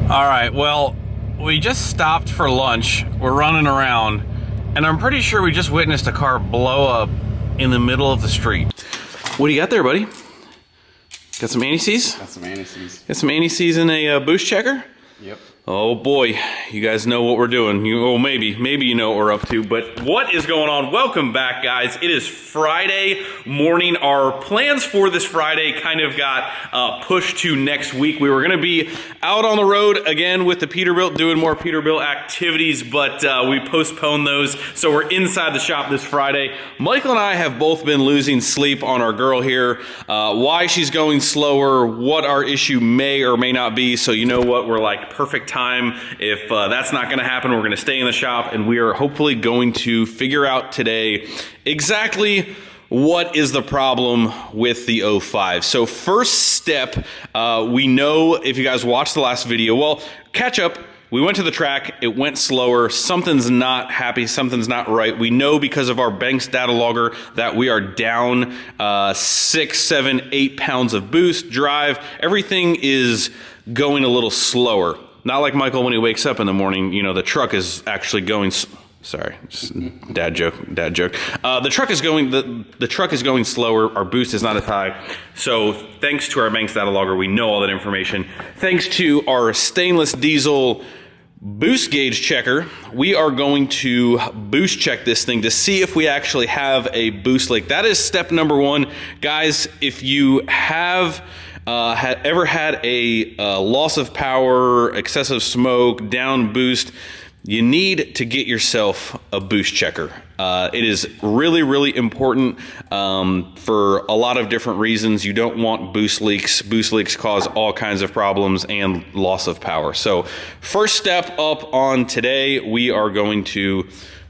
All right, well, we just stopped for lunch. We're running around, and I'm pretty sure we just witnessed a car blow up in the middle of the street. What do you got there, buddy? Got some anti-seize? Got some anti-seize. Got some anti-seize in a boost checker? Yep. Oh boy, you guys know what we're doing. Well, maybe you know what we're up to, but what is going on? Welcome back, guys. It is Friday morning. Our plans for this Friday kind of got pushed to next week. We were gonna be out on the road again with the Peterbilt, doing more Peterbilt activities, but we postponed those, so we're inside the shop this Friday. Michael and I have both been losing sleep on our girl here, why she's going slower, what our issue may or may not be, so you know what, we're like, perfect time. If that's not going to happen, we're going to stay in the shop, and we are hopefully going to figure out today exactly what is the problem with the 05. So first step, we know if you guys watched the last video, well, catch up. We went to the track, it went slower, something's not happy, something's not right. We know because of our Banks data logger that we are down 6, 7, 8 pounds of boost, drive. Everything is going a little slower. Not like Michael when he wakes up in the morning, you know, the truck is actually going, sorry, just dad joke. The truck is going slower, our boost is not as high. So thanks to our Banks data logger, we know all that information. Thanks to our stainless diesel boost gauge checker, we are going to boost check this thing to see if we actually have a boost leak. That is step number one. Guys, if you have ever had a loss of power, excessive smoke, down boost, you need to get yourself a boost checker. It is really, really important for a lot of different reasons. You don't want boost leaks. Boost leaks cause all kinds of problems and loss of power. So first step up on today, we are going to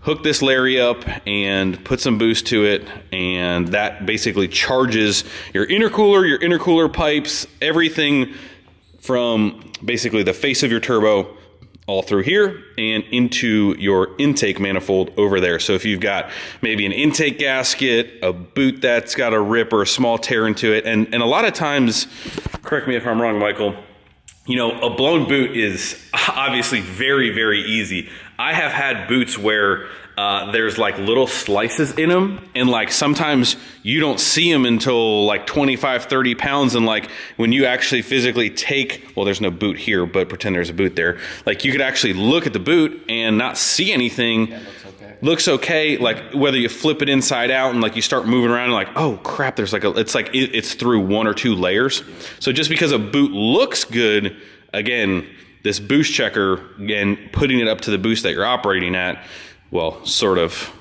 hook this Larry up and put some boost to it, and that basically charges your intercooler pipes, everything from basically the face of your turbo all through here and into your intake manifold over there. So if you've got maybe an intake gasket, a boot that's got a rip or a small tear into it, and a lot of times, correct me if I'm wrong, Michael, you know, a blown boot is obviously very, very easy. I have had boots where there's like little slices in them, and like sometimes you don't see them until like 25, 30 pounds. And like when you actually physically take, well, there's no boot here, but pretend there's a boot there. Like you could actually look at the boot and not see anything. Yeah, looks okay. Like whether you flip it inside out and like you start moving around and like, oh crap, there's like it's through 1 or 2 layers. So just because a boot looks good, again, this boost checker, again, putting it up to the boost that you're operating at, well, sort of,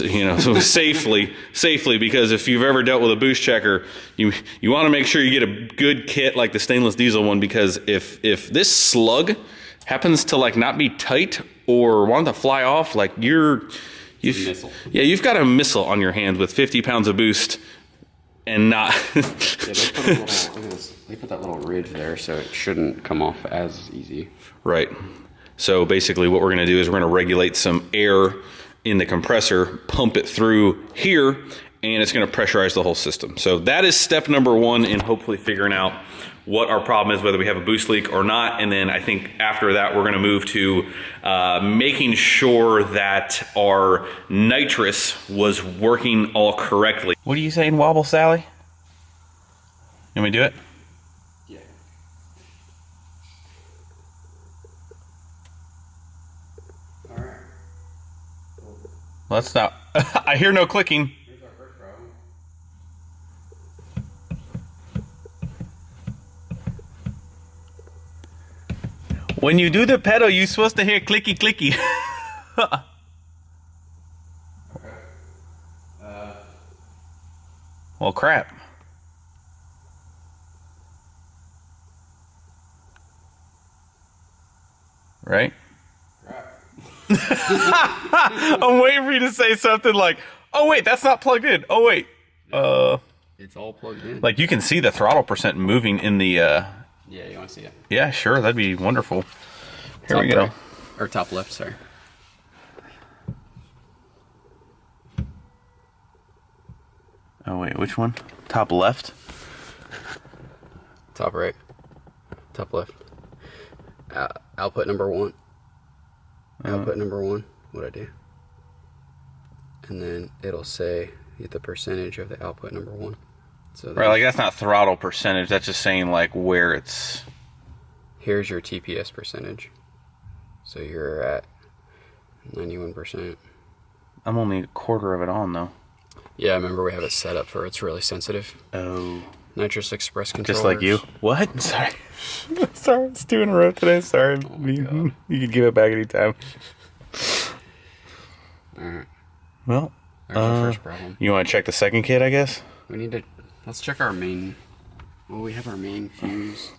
you know, safely, because if you've ever dealt with a boost checker, you want to make sure you get a good kit like the stainless diesel one, because if this slug happens to like not be tight or want to fly off, like you've got a missile on your hands with 50 pounds of boost and not. Yeah, they put that little ridge there so it shouldn't come off as easy. Right. So basically what we're going to do is we're going to regulate some air in the compressor, pump it through here, and it's going to pressurize the whole system. So that is step number one in hopefully figuring out what our problem is, whether we have a boost leak or not. And then I think after that, we're going to move to making sure that our nitrous was working all correctly. What are you saying, Wobble Sally? Can we do it? Yeah. All right. Let's stop. I hear no clicking. Here's our first problem. When you do the pedal, you're supposed to hear clicky clicky. Well, crap. Right? I'm waiting for you to say something like, oh wait, that's not plugged in. Oh wait. It's all plugged in. Like you can see the throttle percent moving in the Yeah, you want to see it? Yeah, sure, that'd be wonderful. Here Top we go. right. Or top left, sorry. Oh wait, which one? Top left? Top right. Top left. output number 1. Output number 1, what I do. And then it'll say the percentage of the output number 1. So right, like that's not throttle percentage. That's just saying like where it's. Here's your TPS percentage. So you're at 91%. I'm only a quarter of it on though. Yeah, I remember we have it set up for it's really sensitive. Oh. Nitrous Express controllers. Just like you. What? Sorry. Sorry, it's 2 in a row today. Sorry. Oh You can give it back anytime. Alright. Well, There's our first problem. you want to check the second kit, I guess? We need to, let's check our main, well, we have our main fuse.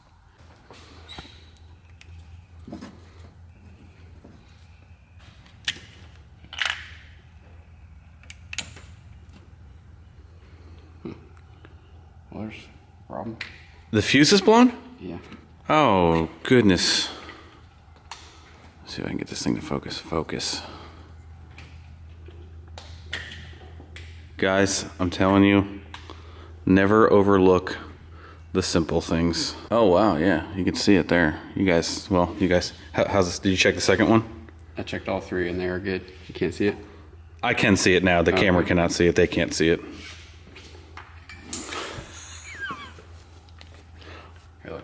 Well, there's a problem. The fuse is blown? Yeah. Oh, goodness. Let's see if I can get this thing to focus. Focus. Guys, I'm telling you, never overlook the simple things. Oh, wow, yeah, you can see it there. You guys, how's this? Did you check the second one? I checked all 3 and they are good. You can't see it? I can see it now. The camera cannot see it. They can't see it. Here, look.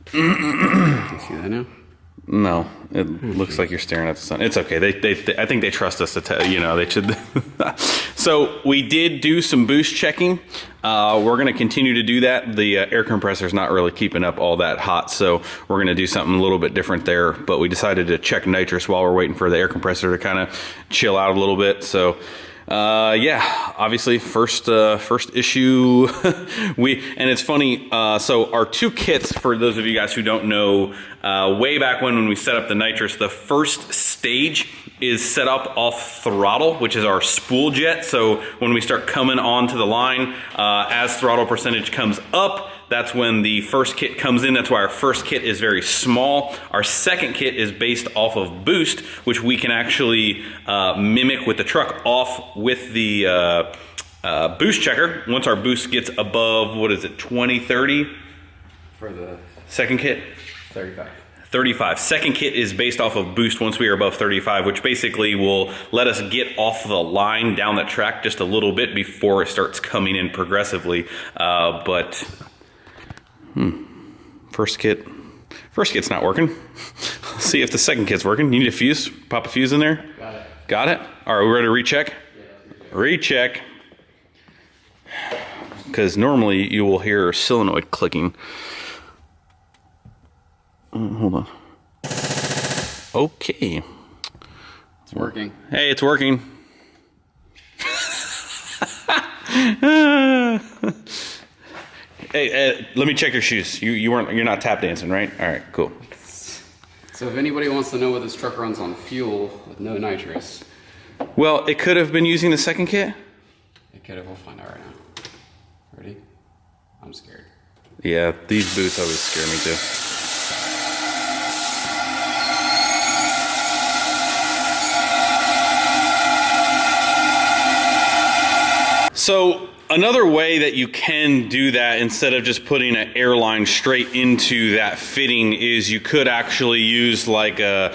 Can you see that now? No, it looks like you're staring at the sun. It's okay. They I think they trust us to tell, they should. So we did do some boost checking. We're going to continue to do that. The air compressor is not really keeping up all that hot, so we're going to do something a little bit different there. But we decided to check nitrous while we're waiting for the air compressor to kind of chill out a little bit. So yeah, obviously first issue. And it's funny. So our 2 kits, for those of you guys who don't know, way back when we set up the nitrous, the first stage is set up off throttle, which is our spool jet. So when we start coming onto the line, as throttle percentage comes up, that's when the first kit comes in. That's why our first kit is very small. Our second kit is based off of boost, which we can actually mimic with the truck off with the boost checker. Once our boost gets above, what is it, 20, 30? For the Second kit? 35. 35. Second kit is based off of boost once we are above 35, which basically will let us get off the line down the track just a little bit before it starts coming in progressively. First kit's not working. Let's see if the second kit's working. You need a fuse? Pop a fuse in there? Got it. Got it? All right, we ready to recheck? Yeah, Recheck. Because normally you will hear solenoid clicking. Hold on. Okay. It's working. Hey, it's working. Hey, let me check your shoes. You're not tap dancing, right? All right, cool. So if anybody wants to know what this truck runs on fuel with no nitrous, Well, it could have been using the second kit. it could have. We'll find out right now. Ready? I'm scared. Yeah, these boots always scare me too. So another way that you can do that instead of just putting an airline straight into that fitting is you could actually use like a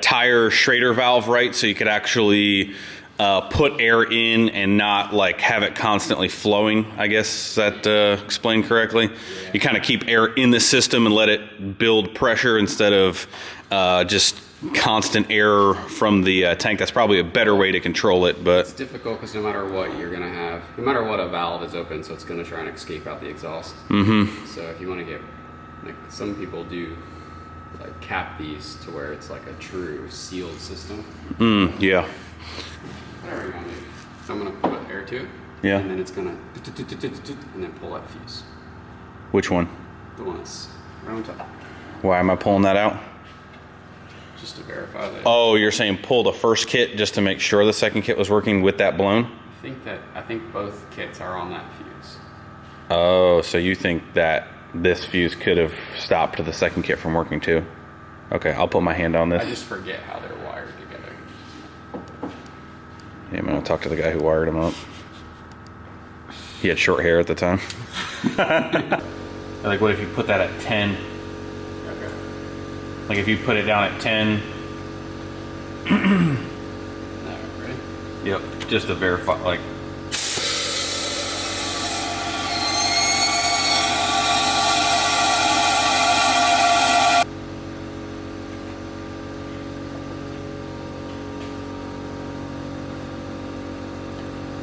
tire Schrader valve, right? So you could actually put air in and not like have it constantly flowing. I guess that explained correctly. Yeah. You kind of keep air in the system and let it build pressure instead of just constant air from the tank. That's probably a better way to control it, but it's difficult because no matter what you're gonna have, no matter what, a valve is open, so it's gonna try and escape out the exhaust. Mm-hmm. So if you want to get, like some people do, like cap these to where it's like a true sealed system. Yeah. Whatever you want to do. So I'm gonna put air to it. Yeah. And then it's gonna and then pull that fuse. Which one? The one that's right on top. Why am I pulling that out? Just to verify that. Oh, you're saying pull the first kit just to make sure the second kit was working with that blown? I think both kits are on that fuse. Oh, so you think that this fuse could have stopped the second kit from working too? Okay, I'll put my hand on this. I just forget how they're wired together. Yeah, I'm gonna talk to the guy who wired them up. He had short hair at the time. Like, what if you put that at 10? Okay. Like if you put it down at 10. Ready? Yep, just to verify, like.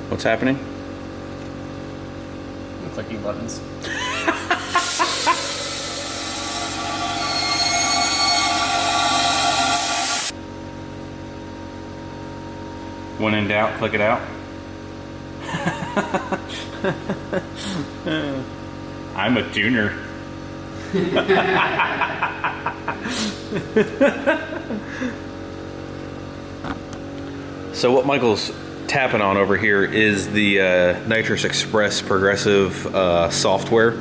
What's happening? I'm clicking buttons. When in doubt, click it out. I'm a tuner. So what Michael's tapping on over here is the Nitrous Express progressive software,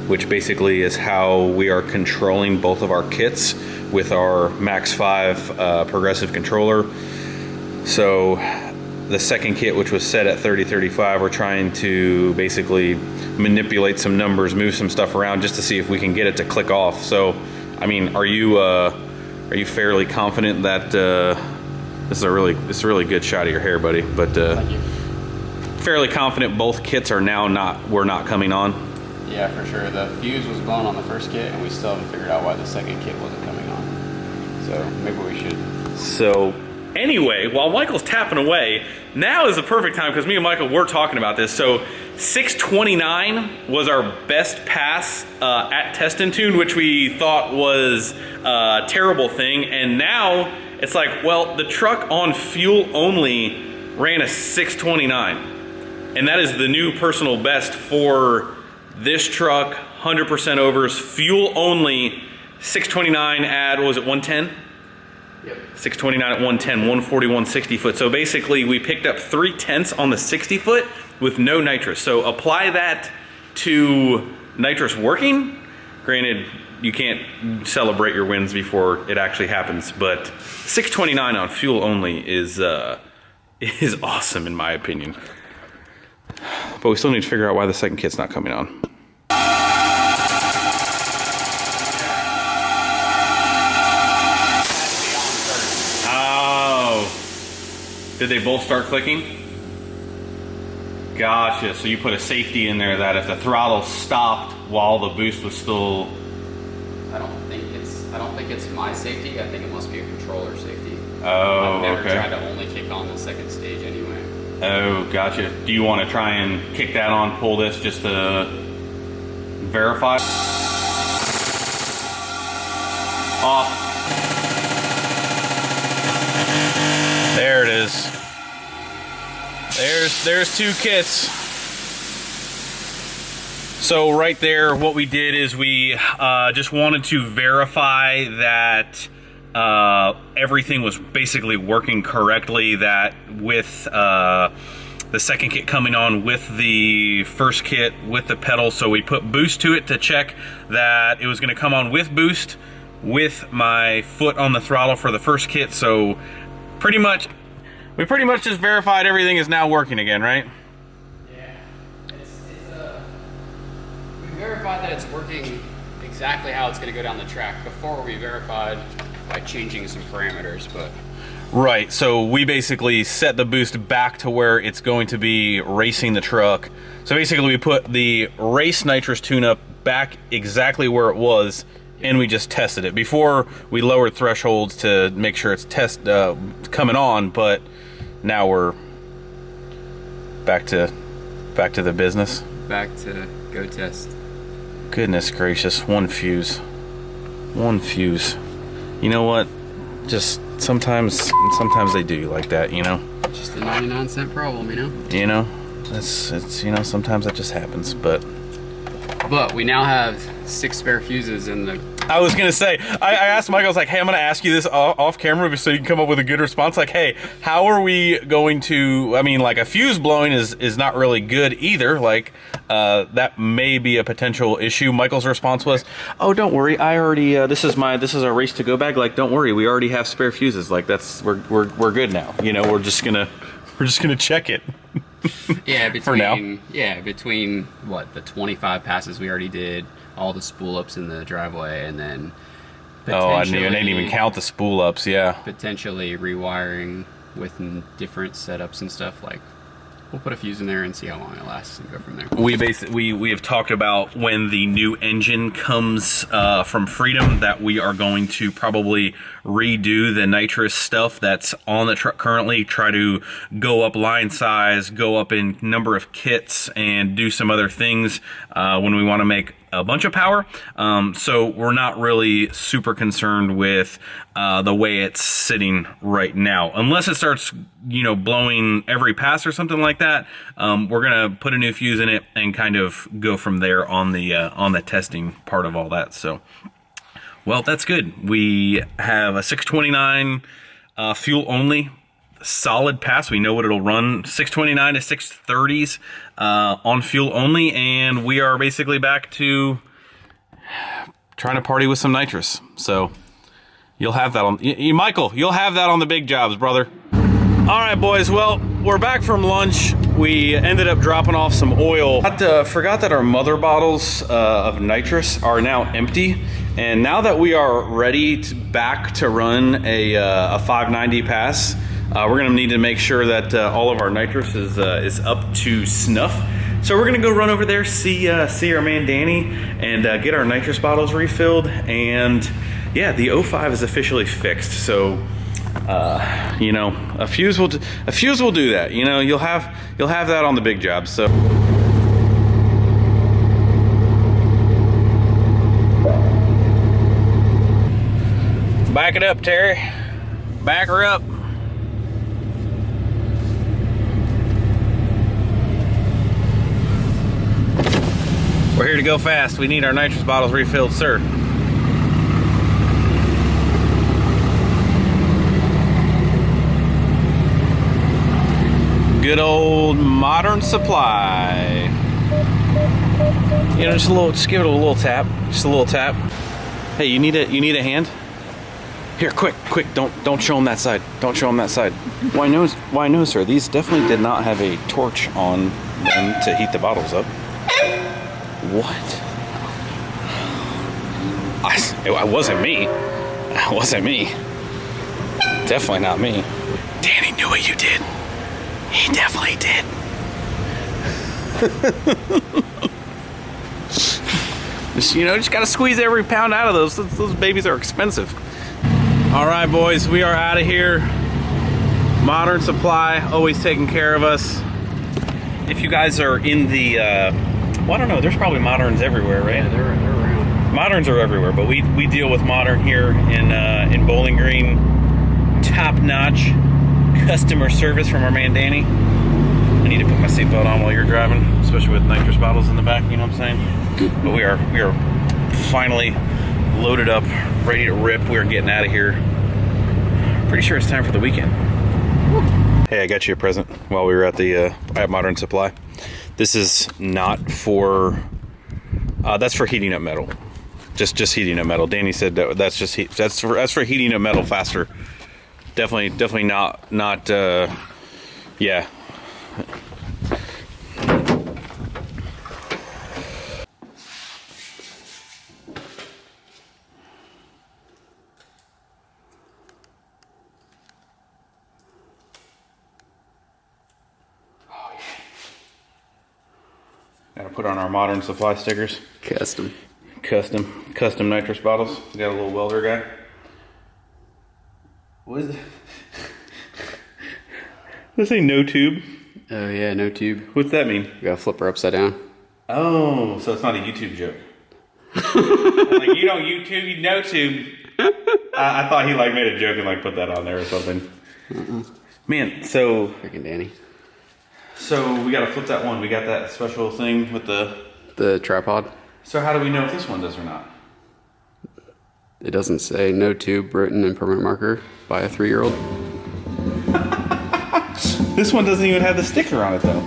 which basically is how we are controlling both of our kits with our Max 5 progressive controller. So the second kit, which was set at 30-35, we're trying to basically manipulate some numbers, move some stuff around just to see if we can get it to click off. So, I mean, are you fairly confident that this is a really good shot of your hair, buddy? But Thank you. Fairly confident both kits are now not coming on. Yeah, for sure. The fuse was blown on the first kit, and we still haven't figured out why the second kit wasn't coming on. So maybe we should. So. Anyway, while Michael's tapping away, now is the perfect time because me and Michael were talking about this. So 629 was our best pass at Test and Tune, which we thought was a terrible thing. And now it's like, well, the truck on fuel only ran a 629. And that is the new personal best for this truck, 100% overs, fuel only, 629 at, what was it, 110? Yep. 629 at 110, 141 60 foot. So basically we picked up 3/10 on the 60 foot with no nitrous. So apply that to nitrous working. Granted, you can't celebrate your wins before it actually happens, but 629 on fuel only is awesome in my opinion. But we still need to figure out why the second kit's not coming on. Did they both start clicking? Gotcha, so you put a safety in there that if the throttle stopped while the boost was still... I don't think it's my safety. I think it must be a controller safety. Oh, I've never okay. tried to only kick on the second stage anyway. Oh, gotcha. Do you want to try and kick that on, pull this just to verify? Off. There it is. There's two kits. So right there, what we did is we just wanted to verify that everything was basically working correctly, that with the second kit coming on with the first kit with the pedal. So we put boost to it to check that it was going to come on with boost with my foot on the throttle for the first kit. So we pretty much just verified everything is now working again, right? Yeah, we verified that it's working exactly how it's going to go down the track. Before we verified by changing some parameters, but right. So we basically set the boost back to where it's going to be racing the truck. So basically, we put the race nitrous tune-up back exactly where it was, and we just tested it before we lowered thresholds to make sure it's coming on. But now we're back to the business. Back to go test. Goodness gracious, one fuse. You know what? Just sometimes they do you like that, you know? Just a 99-cent problem, you know? You know? It's you know, sometimes that just happens, but we now have 6 spare fuses in the... I was gonna say, I asked Michael, I was like, hey, I'm gonna ask you this off camera so you can come up with a good response. Like, hey, how are we going to, I mean, like a fuse blowing is not really good either. Like, that may be a potential issue. Michael's response was, oh, don't worry, I already, this is our race to go bag. Like, don't worry, we already have spare fuses. Like, we're good now. You know, we're just gonna check it. Yeah, between, for now. Yeah, between what, the 25 passes we already did, all the spool ups in the driveway, and then Oh, I didn't even count the spool ups, yeah. Potentially rewiring with different setups and stuff. Like, we'll put a fuse in there and see how long it lasts and go from there. We have talked about when the new engine comes from Freedom that we are going to probably redo the nitrous stuff that's on the truck currently, try to go up line size, go up in number of kits, and do some other things when we want to make a bunch of power. So we're not really super concerned with the way it's sitting right now. Unless it starts, you know, blowing every pass or something like that, we're gonna put a new fuse in it and kind of go from there on the testing part of all that. So, well, that's good. We have a 629 fuel only solid pass. We know what it'll run, 629 to 630s on fuel only, and we are basically back to trying to party with some nitrous. So you'll have that on, Michael, you'll have that on the big jobs, brother. All right, boys, well, we're back from lunch. We ended up dropping off some oil. Forgot that our mother bottles of nitrous are now empty. And now that we are ready back to run a 590 pass, we're gonna need to make sure that all of our nitrous is up to snuff. So we're gonna go run over there, see our man Danny, and get our nitrous bottles refilled. And yeah, the 05 is officially fixed. So you know, a fuse will do that. You know, you'll have that on the big job. So. Back it up, Terry. Back her up. We're here to go fast. We need our nitrous bottles refilled, sir. Good old Modern Supply. You know, just give it a little tap. Just a little tap. Hey, you need a hand? Here, quick, don't show them that side. Don't show them that side. Why no, sir. These definitely did not have a torch on them to heat the bottles up. What? It wasn't me. It wasn't me. Definitely not me. Danny knew what you did. He definitely did. Just gotta squeeze every pound out of those. Those babies are expensive. All right, boys, we are out of here. Modern Supply, always taking care of us. If you guys are in the, well, I don't know, there's probably Moderns everywhere, right? Yeah, they're around. Moderns are everywhere, but we deal with Modern here in Bowling Green. Top-notch customer service from our man Danny. I need to put my seatbelt on while you're driving, especially with nitrous bottles in the back, you know what I'm saying? But we are finally loaded up, ready to rip. We are getting out of here. Pretty sure it's time for the weekend. Hey, I got you a present while we were at Modern Supply. This is not for, that's for heating up metal. Just heating up metal. Danny said that's for heating up metal faster. Definitely not yeah. Gotta put on our Modern Supply stickers. Custom nitrous bottles. We got a little welder guy. What is it? Does it say no tube? Oh yeah, no tube. What's that mean? You gotta flip her upside down. Oh, so it's not a YouTube joke. Like, you don't YouTube, no tube. I thought he like made a joke and like put that on there or something. Man, so Freaking Danny. So we gotta flip that one. We got that special thing with the tripod. So how do we know if this one does or not? It doesn't say no tube written in permanent marker by a 3-year-old. This one doesn't even have the sticker on it though.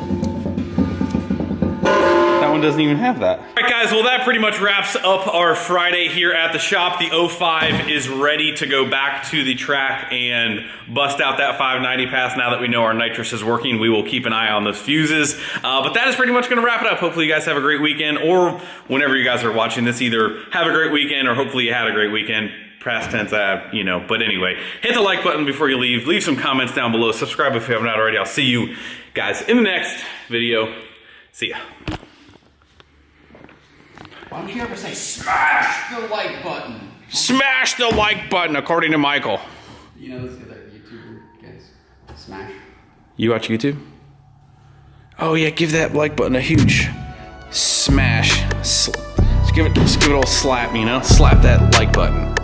That one doesn't even have that. All right, guys, well, that pretty much wraps up our Friday here at the shop. The 05 is ready to go back to the track and bust out that 590 pass. Now that we know our nitrous is working, we will keep an eye on those fuses. But that is pretty much gonna wrap it up. Hopefully you guys have a great weekend, or whenever you guys are watching this, either have a great weekend or hopefully you had a great weekend. past tense, you know. But anyway, hit the like button before you leave. Leave some comments down below. Subscribe if you haven't already. I'll see you guys in the next video. See ya. Why don't you ever say smash the like button? Smash the like button, according to Michael. You know those other YouTuber guys? Smash. You watch YouTube? Oh yeah, give that like button a huge smash. Just give it a little slap, you know? Slap that like button.